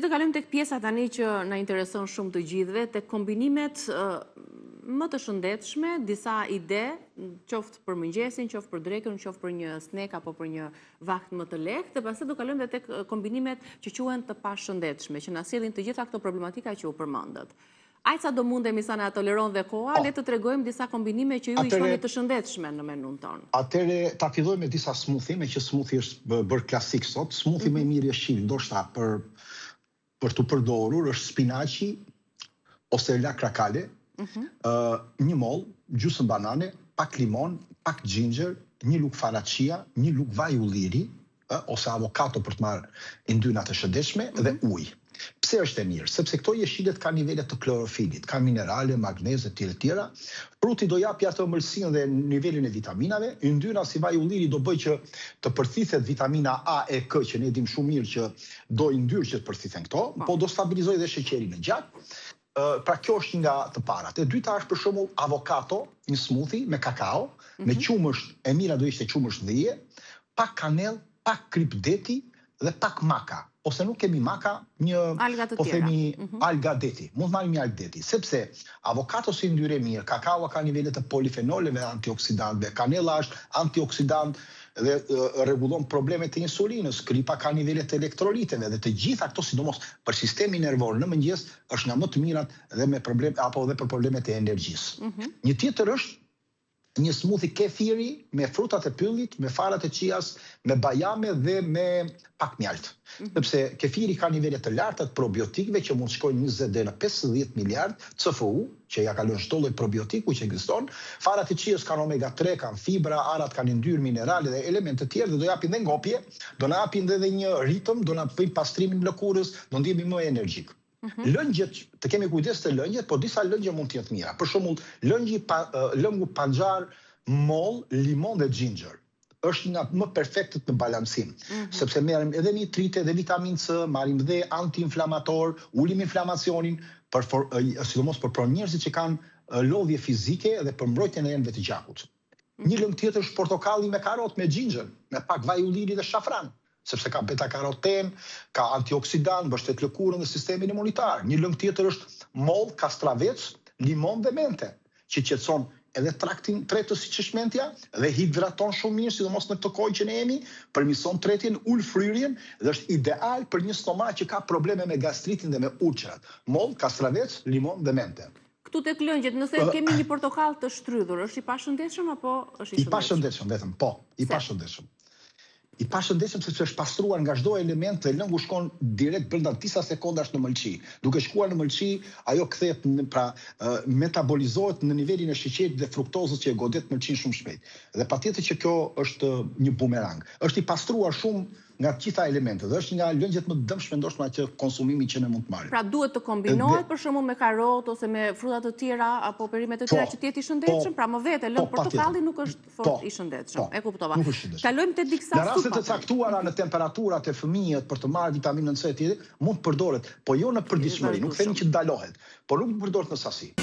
të kalojmë tek pjesa tani që na intereson shumë të gjithëve, tek kombinimet më të shëndetshme, disa ide, qoftë për mëngjesin, qoftë për drekën, qoftë për një snack apo për një vakt më të lehtë, dhe pastaj do kalojmë tek kombinimet që quhen të pashëndetshme, që na sjellin të gjitha këto problematika që u përmendët. Aq sa do mundemi sa na toleron dhe koha, le të tregojmë disa kombinime që ju i shoni të shëndetshme në menun ton. Atëre ta fillojmë me disa smoothie, me që smoothie është bërë klasik sot. Smoothie më i mirë i shqip, ndoshta për të përdorur është spinaçi ose lakrakale, një moll, gjysmë banane, pak limon, pak ginger, një lugë faraçia, një lugë vaj ulliri, ose avokado për të marrë yndyrna të shëndetshme dhe ujë. Pse është e mirë? Sepse këto jeshillet kanë nivele të klorofilit, kanë minerale, magnez e tjera. Fruti do japi atë ëmbëlsinë dhe nivelin e vitaminave. Yndyrna si vaj ulliri do bëj që të përthithet vitamina A e K, që ne dim shumë mirë që do yndyrë që të përthithen këto, po do stabilizoj dhe sheqerin në gjak. Pra kjo është nga të parat. E dyta është për shembull avokado, një smoothie me kakao, me qumësht, e mira do ishte qumësht dhije, pak kanell, pak krip deti dhe pak maka. Ose nuk kemi maka, një, po themi, alga deti. Mund të marrim një algë deti, sepse avokado si yndyrë e mirë, kakao ka nivele të polifenoleve antioksidantëve, kanella është antioksidant dhe rregullon problemet e insulinës, kripa ka nivele të elektroliteve dhe të gjitha këto, sidomos për sistemin nervor në mëngjes, është nga më të mirat dhe me problem apo dhe për problemet e energjisë. Një tjetër është një smoothie kefiri me frutat e pyllit, me farat e qias, me bajame dhe me pak mjalt. Sepse kefiri ka nivele të larta të probiotikëve që mund shkojnë 20 deri në 50 miliard CFU, që ja kalon çdo lloj probiotiku që ekziston. Farat e qias kanë omega 3, kanë fibra, arat kanë yndyrë minerale dhe elemente të tjerë dhe do japin dhe ngopje, do na japin edhe një ritëm, do na bëjnë pastrimin e lëkurës, do ndihemi më energjik. Lëngjet, të kemi kujdes të lëngjet, po disa lëngje mund të jenë të mira. Për shembull, lëngu panxar, moll, limon dhe ginger është nga më perfektët në balancim, sepse merrim edhe nitrite dhe vitamin C, marrim dhe antiinflamator, ulim inflamacionin, sidomos për njerëzit që kanë lodhje fizike dhe për mbrojtjen e enëve të gjakut. Një lëng tjetër është portokalli me karot, me ginger, me pak vaj ulliri dhe shafran, sepse ka beta-karoten, ka antioksidant, mbështet lëkurën dhe sistemin imunitar. Një lëng tjetër është moll, kastravec, limon dhe mente, që qetëson edhe traktin tretës si që shmentja dhe hidraton shumë mirë, sidomos në këtë kohë që ne jemi, përmirëson tretjen, ul fryrjen dhe është ideal për një stomak që ka probleme me gastritin dhe me ulçerat. Moll, kastravec, limon dhe mente. Këtu tek lëngjet, nëse kemi një portokall të shtrydhur, është i pashëndetshëm apo është i shëndetshëm? I pashëndetshëm, vetëm, po, i pashëndetshëm. I pashëndetshëm sepse është pastruar nga çdo element dhe lëngu shkon direkt brenda disa sekondash në mëlçi. Duke shkuar në mëlçi, ajo kthehet metabolizohet në nivelin e sheqerit dhe fruktozës që e godet mëlçin shumë shpejt. Dhe patjetër që kjo është një bumerang. Është i pastruar shumë nga të gjitha elementet dhe është nga lëngjet më të dëmshme ndoshta që konsumimi që ne mund të marrim. Pra duhet të kombinohet për shembull me karrot ose me fruta të tjera apo perime të tjera që të jetë i shëndetshëm, pra më vete lëng portokalli nuk është fort i shëndetshëm. E kuptova. Kalojmë te disa në raste të caktuara në temperaturat e fëmijët për të marrë vitaminën C mund të përdoret, po jo në përditshmëri, nuk themi që ndalohet, por nuk përdoret në sasi.